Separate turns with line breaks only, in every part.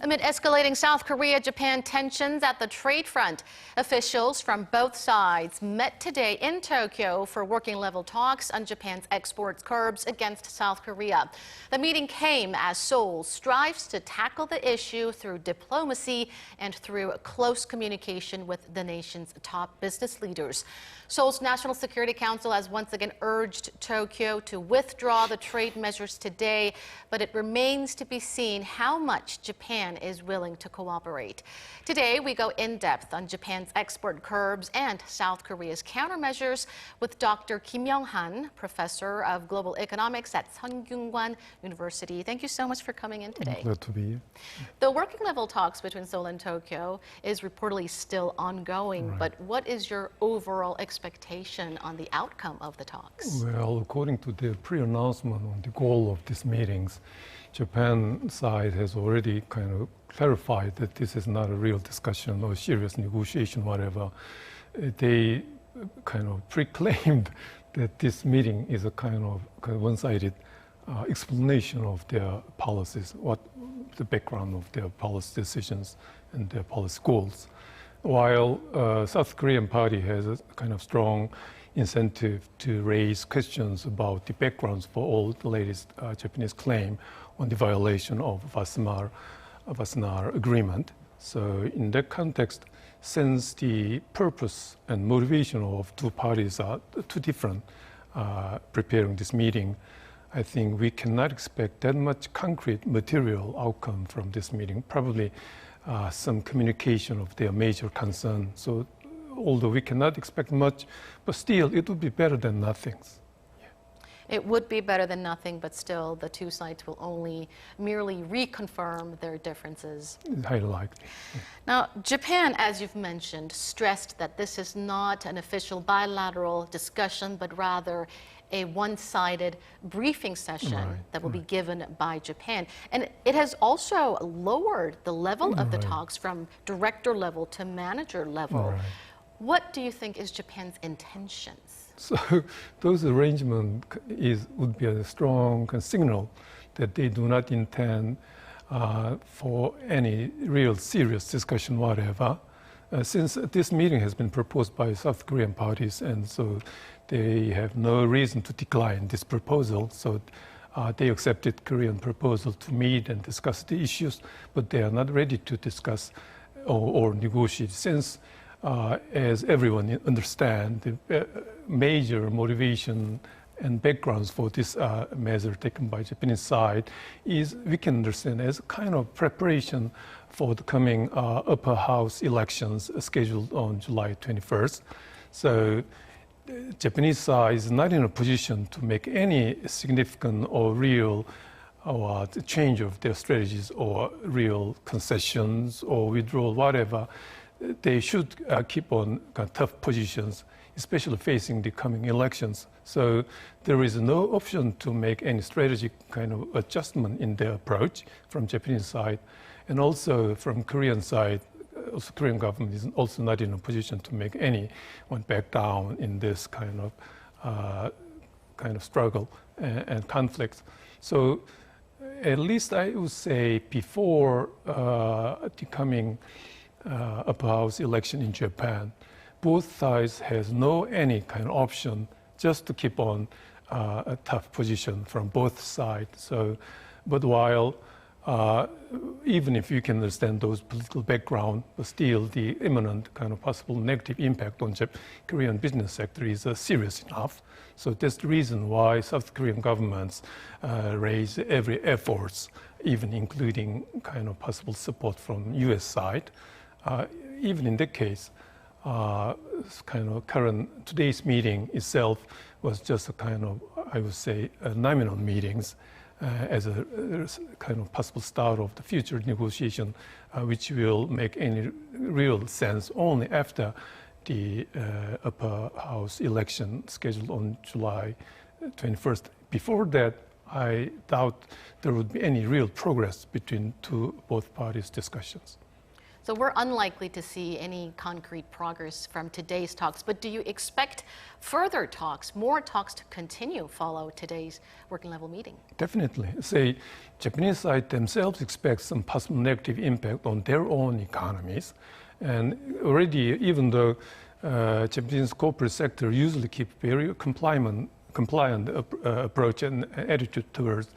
Amid escalating South Korea-Japan tensions at the trade front, officials from both sides met today in Tokyo for working-level talks on Japan's export curbs against South Korea. The meeting came as Seoul strives to tackle the issue through diplomacy and through close communication with the nation's top business leaders. Seoul's National Security Council has once again urged Tokyo to withdraw the trade measures today, but it remains to be seen how much Japan is willing to cooperate. Today, we go in-depth on Japan's export curbs and South Korea's countermeasures with Dr. Kim Young-han, professor of global economics at Sungkyungkwan University. Thank you so much for coming in today.
Glad to be here.
The working-level talks between Seoul and Tokyo is reportedly still ongoing,
Right.
but what is your overall expectation on the outcome of the talks?
Well, according to the pre-announcement on the goal of these meetings, Japan side has already kind of clarified that this is not a real discussion or serious negotiation, whatever. They kind of proclaimed that this meeting is a kind of one-sided explanation of their policies, what the background of their policy decisions and their policy goals. While South Korean party has a kind of strong incentive to raise questions about the backgrounds for all the latest Japanese claim on the violation of Wassenaar agreement. So in that context, since the purpose and motivation of two parties are too different preparing this meeting, I think we cannot expect that much concrete material outcome from this meeting, probably some communication of their major concern. So although we cannot expect much, but still it would be better than nothing.
It would be better than nothing, but still the two sides will only merely reconfirm their differences.
It's highly likely. Yeah.
Now, Japan, as you've mentioned, stressed that this is not an official bilateral discussion, but rather a one-sided briefing session that will be given by Japan. And it has also lowered the level of the talks from director level to manager level. What do you think is Japan's intentions?
So those arrangements would be a strong signal that they do not intend for any real serious discussion whatever. Since this meeting has been proposed by South Korean parties, and so they have no reason to decline this proposal. So they accepted Korean proposal to meet and discuss the issues, but they are not ready to discuss or negotiate since as everyone understands, the major motivation and backgrounds for this measure taken by Japanese side is, we can understand, as a kind of preparation for the coming upper house elections scheduled on July 21st. So the Japanese side is not in a position to make any significant or real the change of their strategies or real concessions or withdrawal, whatever. They should keep on tough positions, especially facing the coming elections. So there is no option to make any strategic kind of adjustment in their approach from Japanese side. And also from Korean side, also Korean government is also not in a position to make anyone back down in this kind of struggle and conflict. So at least I would say before the coming upper house election in Japan, both sides has any kind of option just to keep on a tough position from both sides. So, but while even if you can understand those political background, but still the imminent kind of possible negative impact on Korean business sector is serious enough. So that's the reason why South Korean governments raise every efforts, even including kind of possible support from U.S. side. Even in that case, today's meeting itself was just a kind of, I would say, nominal meetings as a kind of possible start of the future negotiation, which will make any real sense only after the upper house election scheduled on July 21st. Before that, I doubt there would be any real progress between both parties' discussions.
So we're unlikely to see any concrete progress from today's talks, but do you expect further talks, more talks to continue follow today's working level meeting?
Definitely. Say, Japanese side themselves expect some possible negative impact on their own economies. And already, even though Japanese corporate sector usually keep very compliant approach and attitude towards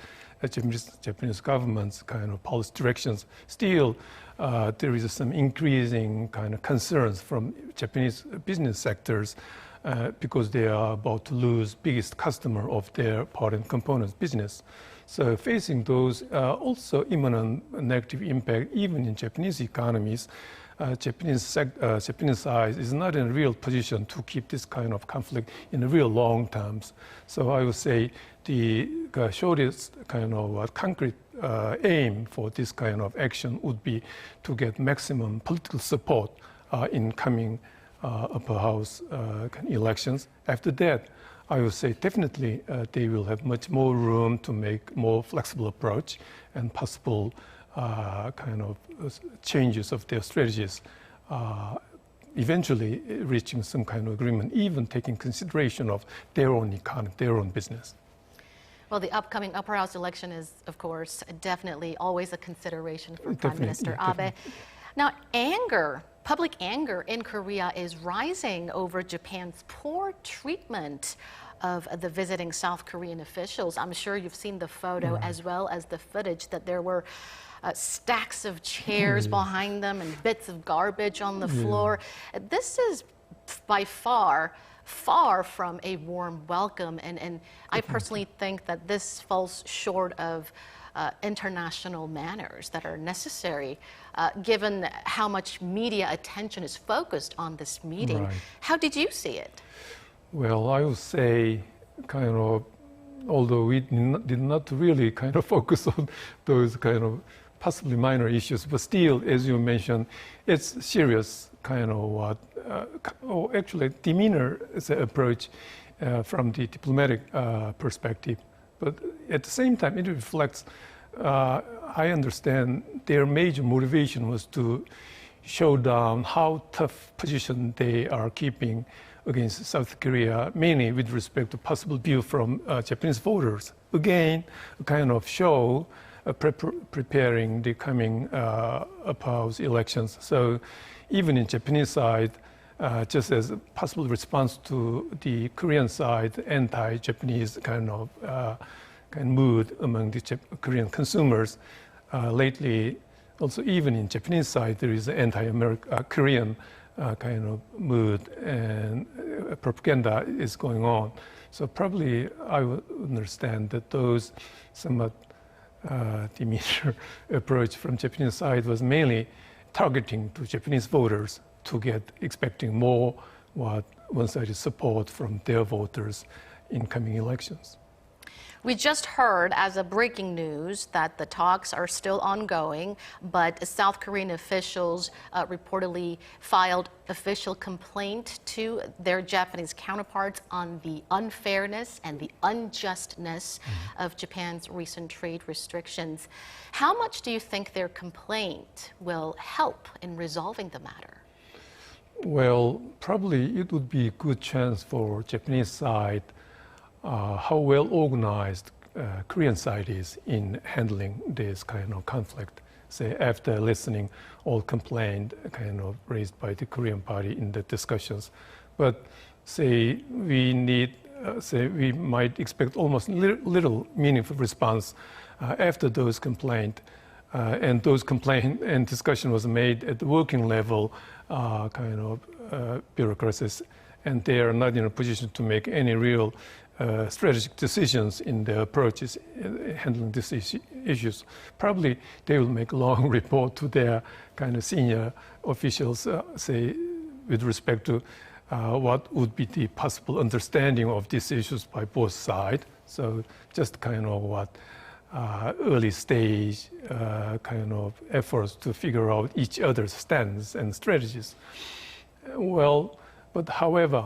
Japanese government's kind of policy directions, still there is some increasing kind of concerns from Japanese business sectors because they are about to lose biggest customer of their part and components business. So facing those also imminent negative impact even in Japanese economies, Japanese side is not in a real position to keep this kind of conflict in the real long terms. So I would say the shortest kind of concrete aim for this kind of action would be to get maximum political support in coming upper house elections. After that, I would say definitely they will have much more room to make more flexible approach and possible kind of changes of their strategies, eventually reaching some kind of agreement, even taking consideration of their own economy, their own business.
Well, the upcoming upper house election is, of course, definitely always a consideration for Prime Minister Abe. Now, public anger in Korea is rising over Japan's poor treatment of the visiting South Korean officials. I'm sure you've seen the photo as well as the footage that there were stacks of chairs behind them and bits of garbage on the floor. This is by far from a warm welcome, and I personally think that this falls short of international manners that are necessary given how much media attention is focused on this meeting.
Right.
How did you see it?
Well, I would say kind of, although we did not really kind of focus on those kind of possibly minor issues, but still, as you mentioned, it's serious kind of actually demeanor is an approach from the diplomatic perspective. But at the same time, it reflects, I understand their major motivation was to show down how tough position they are keeping against South Korea, mainly with respect to possible view from Japanese voters. Again, a kind of show preparing the coming upper house elections. So even in Japanese side, just as a possible response to the Korean side anti-Japanese kind of mood among the Korean consumers, lately also even in Japanese side there is an anti-Korean kind of mood and propaganda is going on. So probably I would understand that those somewhat demeanor approach from Japanese side was mainly targeting to Japanese voters to get expecting more one-sided support from their voters in coming elections.
We just heard as a breaking news that the talks are still ongoing, but South Korean officials reportedly filed official complaint to their Japanese counterparts on the unfairness and the unjustness of Japan's recent trade restrictions. How much do you think their complaint will help in resolving the matter?
Well, probably it would be a good chance for Japanese side how well organized Korean side is in handling this kind of conflict. Say after listening all complaint kind of raised by the Korean party in the discussions, but say we might expect almost little meaningful response after those complaint, and those complaint and discussion was made at the working level kind of bureaucracies, and they are not in a position to make any real strategic decisions in their approaches handling these issues. Probably they will make a long report to their kind of senior officials, say, with respect to what would be the possible understanding of these issues by both sides. So just kind of early stage kind of efforts to figure out each other's stance and strategies. Well, but however,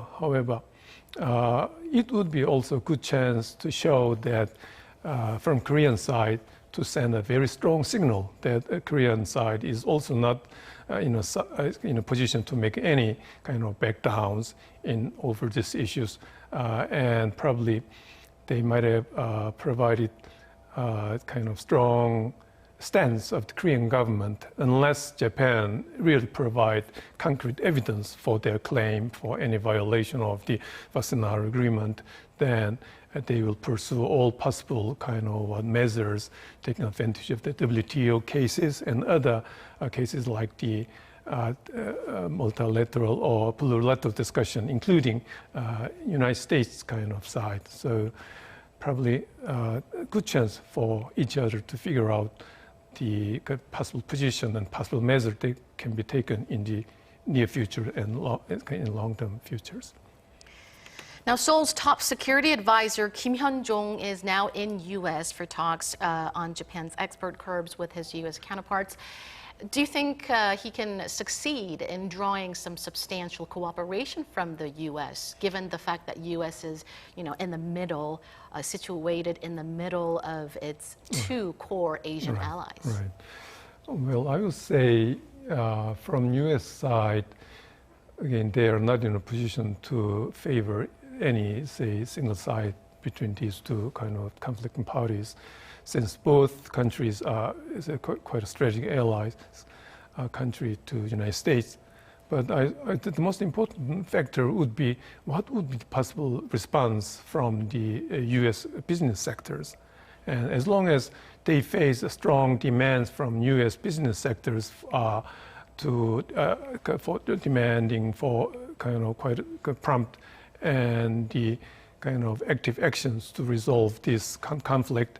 it would be also a good chance to show that from Korean side to send a very strong signal that the Korean side is also not in a position to make any kind of backdowns over these issues. And probably they might have provided kind of strong stance of the Korean government unless Japan really provide concrete evidence for their claim for any violation of the Wassenaar Agreement, then they will pursue all possible kind of measures, taking advantage of the WTO cases and other cases like the multilateral or plurilateral discussion, including United States kind of side. So probably a good chance for each other to figure out the possible position and possible measure that can be taken in the near future and in long-term futures.
Now, Seoul's top security advisor, Kim Hyunjoong, is now in U.S. for talks on Japan's export curbs with his U.S. counterparts. Do you think he can succeed in drawing some substantial cooperation from the U.S., given the fact that U.S. is, in the middle, situated in the middle of its two core Asian allies?
Right. Well, I would say from U.S. side, again, they are not in a position to favor any, say, single side between these two kind of conflicting parties, since both countries are quite a strategic allies country to the United States. But the most important factor would be what would be the possible response from the U.S. business sectors. And as long as they face a strong demands from U.S. business sectors for demanding for kind of quite a prompt and the kind of active actions to resolve this conflict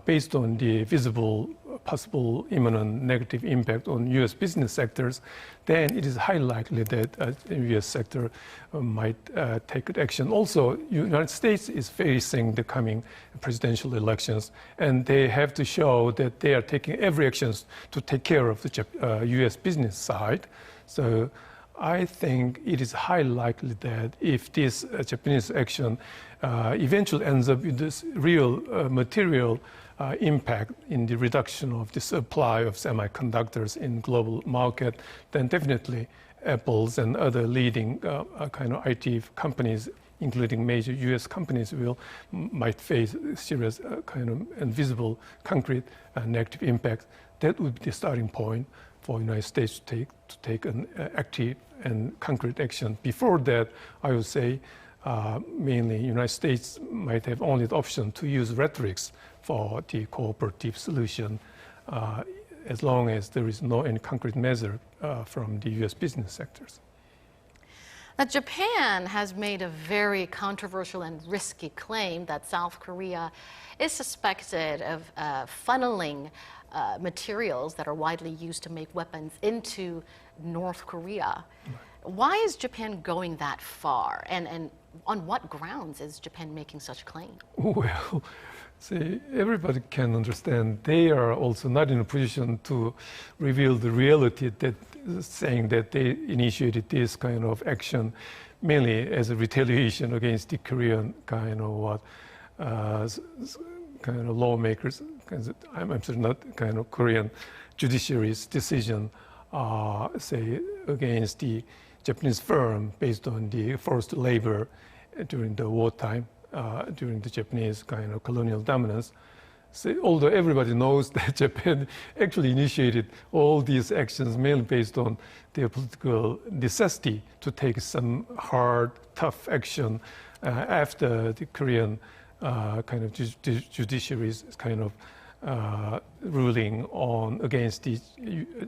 based on the visible possible imminent negative impact on U.S. business sectors, then it is highly likely that the U.S. sector might take action. Also, the United States is facing the coming presidential elections, and they have to show that they are taking every action to take care of the U.S. business side. So I think it is highly likely that if this Japanese action eventually ends up with this real material impact in the reduction of the supply of semiconductors in global market, then definitely Apple's and other leading kind of IT companies, including major U.S. companies, might face serious kind of invisible, concrete negative impact. That would be the starting point for the United States to take an active and concrete action. Before that, I would say mainly the United States might have only the option to use rhetorics for the cooperative solution as long as there is no any concrete measure from the U.S. business sectors.
Now, Japan has made a very controversial and risky claim that South Korea is suspected of funneling materials that are widely used to make weapons into North Korea. Right. Why is Japan going that far? And on what grounds is Japan making such claim?
Well, see, everybody can understand they are also not in a position to reveal the reality that saying that they initiated this kind of action mainly as a retaliation against the Korean kind of lawmakers. I'm sorry, not kind of Korean judiciary's decision, say against the Japanese firm based on the forced labor during the wartime, during the Japanese kind of colonial dominance. So, although everybody knows that Japan actually initiated all these actions mainly based on their political necessity to take some hard, tough action after the Korean kind of judiciary's kind of ruling against the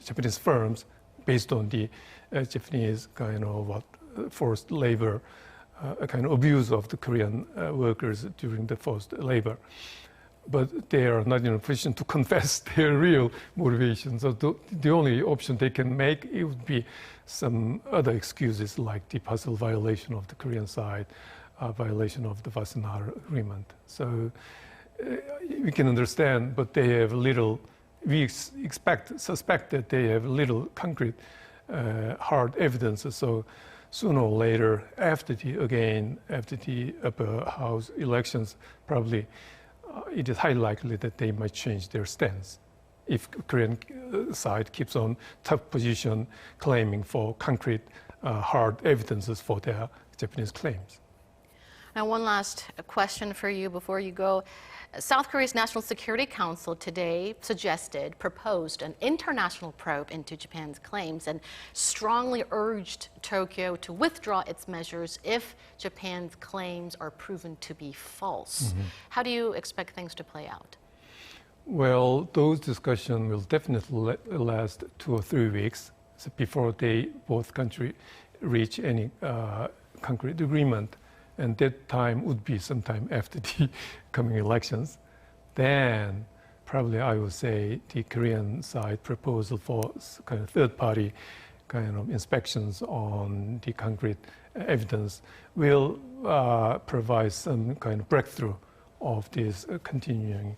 Japanese firms based on the Japanese kind of forced labor, a kind of abuse of the Korean workers during the forced labor. But they are not in a position to confess their real motivation. So the only option they can make, it would be some other excuses like the possible violation of the Korean side, violation of the Wassenaar Agreement. So we can understand, but they have little, we suspect that they have little concrete hard evidence. So sooner or later, after the upper house elections, probably it is highly likely that they might change their stance if Korean side keeps on tough position claiming for concrete, hard evidences for their Japanese claims.
Now, one last question for you before you go. South Korea's National Security Council today proposed an international probe into Japan's claims and strongly urged Tokyo to withdraw its measures if Japan's claims are proven to be false. How do you expect things to play out?
Well, those discussions will definitely last 2 or 3 weeks before both countries reach any concrete agreement. And that time would be sometime after the coming elections. Then probably I would say the Korean side proposal for kind of third-party kind of inspections on the concrete evidence will provide some kind of breakthrough of this continuing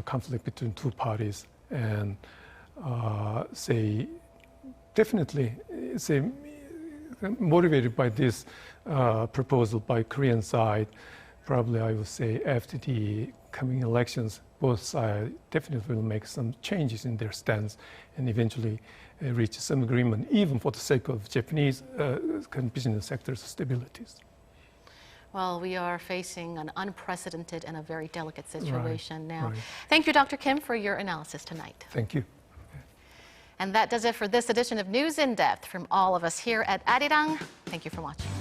conflict between two parties, and definitely motivated by this proposal by Korean side, probably I would say after the coming elections, both sides definitely will make some changes in their stance and eventually reach some agreement, even for the sake of Japanese business sector's stabilities.
Well, we are facing an unprecedented and a very delicate situation now.
Right.
Thank you, Dr. Kim, for your analysis tonight.
Thank you.
And that does it for this edition of News in Depth from all of us here at Arirang. Thank you for watching.